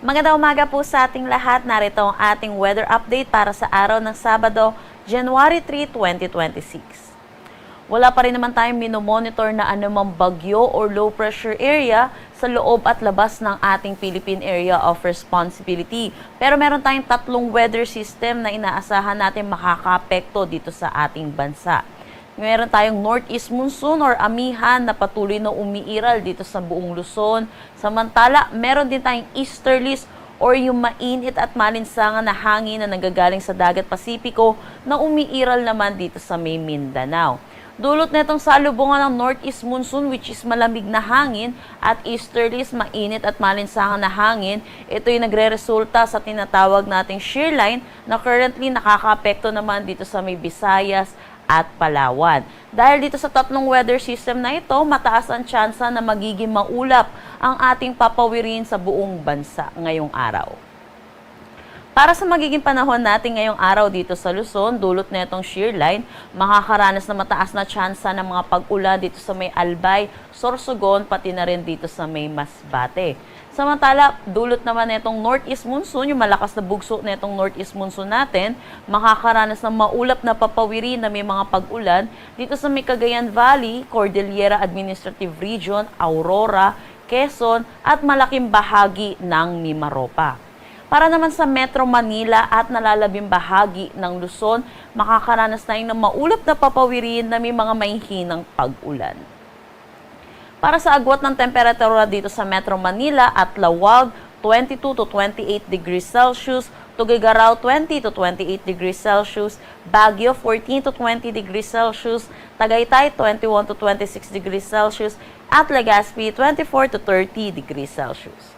Magandang umaga po sa ating lahat. Narito ang ating weather update para sa araw ng Sabado, January 3, 2026. Wala pa rin naman tayong minomonitor na anumang bagyo or low pressure area sa loob at labas ng ating Philippine Area of Responsibility. Pero meron tayong tatlong weather system na inaasahan natin makakaapekto dito sa ating bansa. Meron tayong northeast monsoon or amihan na patuloy na umiiral dito sa buong Luzon. Samantala, meron din tayong easterlies or yung mainit at malinsangan na hangin na nanggagaling sa dagat Pasipiko na umiiral naman dito sa may Mindanao. Dulot netong salubungan ng northeast monsoon which is malamig na hangin at easterlies mainit at malinsangan na hangin. Ito yung nagre-resulta sa tinatawag nating shear line na currently nakakaapekto naman dito sa may Visayas at Palawan. Dahil dito sa tatlong weather system na ito, mataas ang tsansa na magiging maulap ang ating papawirin sa buong bansa ngayong araw. Para sa magiging panahon natin ngayong araw dito sa Luzon, dulot na itong shear line, makakaranas na mataas na tsansa ng mga pag-ulan dito sa may Albay, Sorsogon, pati na rin dito sa may Masbate. Samantala, dulot naman itong northeast monsoon, yung malakas na bugso na itong northeast monsoon natin, makakaranas ng maulap na papawirin na may mga pag-ulan dito sa may Cagayan Valley, Cordillera Administrative Region, Aurora, Quezon at malaking bahagi ng Mimaropa. Para naman sa Metro Manila at nalalabing bahagi ng Luzon, makakaranas tayo ng maulap na papawirin na may mga mahihinang pag-ulan. Para sa agwat ng temperatura dito sa Metro Manila at Lawag, 22 to 28 degrees Celsius, Tuguegarao 20 to 28 degrees Celsius, Baguio 14 to 20 degrees Celsius, Tagaytay 21 to 26 degrees Celsius, at Legazpi 24 to 30 degrees Celsius.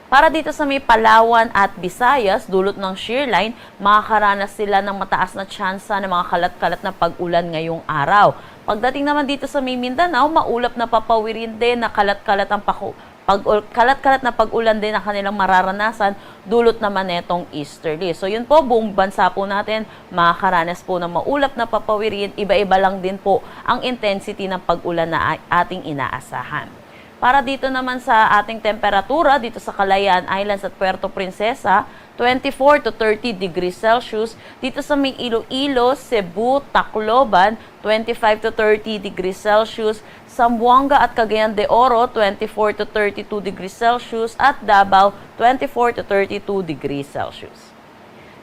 Para dito sa may Palawan at Visayas, dulot ng shear line, makakaranas sila ng mataas na tsansa ng mga kalat-kalat na pag-ulan ngayong araw. Pagdating naman dito sa may Mindanao, maulap na papawirin din na kalat-kalat na pag-ulan din na kanilang mararanasan, dulot naman netong easterly. So yun po, buong bansa po natin makakaranas po ng maulap na papawirin, iba-iba lang din po ang intensity ng pag-ulan na ating inaasahan. Para dito naman sa ating temperatura, dito sa Kalayaan Islands at Puerto Princesa, 24 to 30 degrees Celsius. Dito sa may Iloilo, Cebu, Tacloban, 25 to 30 degrees Celsius. Zamboanga at Cagayan de Oro, 24 to 32 degrees Celsius. At Davao, 24 to 32 degrees Celsius.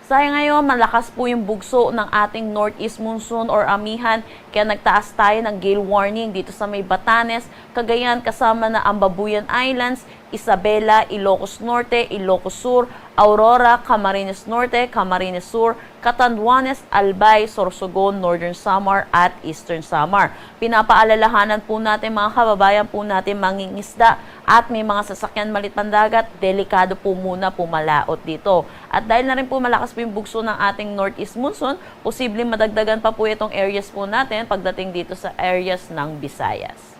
Sa ngayon, malakas po yung bugso ng ating northeast monsoon or amihan, kaya nagtaas tayo ng gale warning dito sa may Batanes, Cagayan kasama na Ambabuyan Islands, Isabela, Ilocos Norte, Ilocos Sur, Aurora, Camarines Norte, Camarines Sur, Catanduanes, Albay, Sorsogon, Northern Samar at Eastern Samar. Pinapaalalahanan po natin mga kababayan po natin mangingisda at may mga sasakyan malit pandagat, delikado po muna pumalaot dito. At dahil na rin po malakas po yung bugso ng ating northeast monsoon, posibleng madagdagan pa po itong areas po natin pagdating dito sa areas ng Visayas.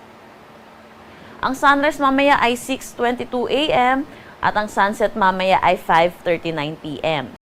Ang sunrise mamaya ay 6:22 AM at ang sunset mamaya ay 5:39 PM.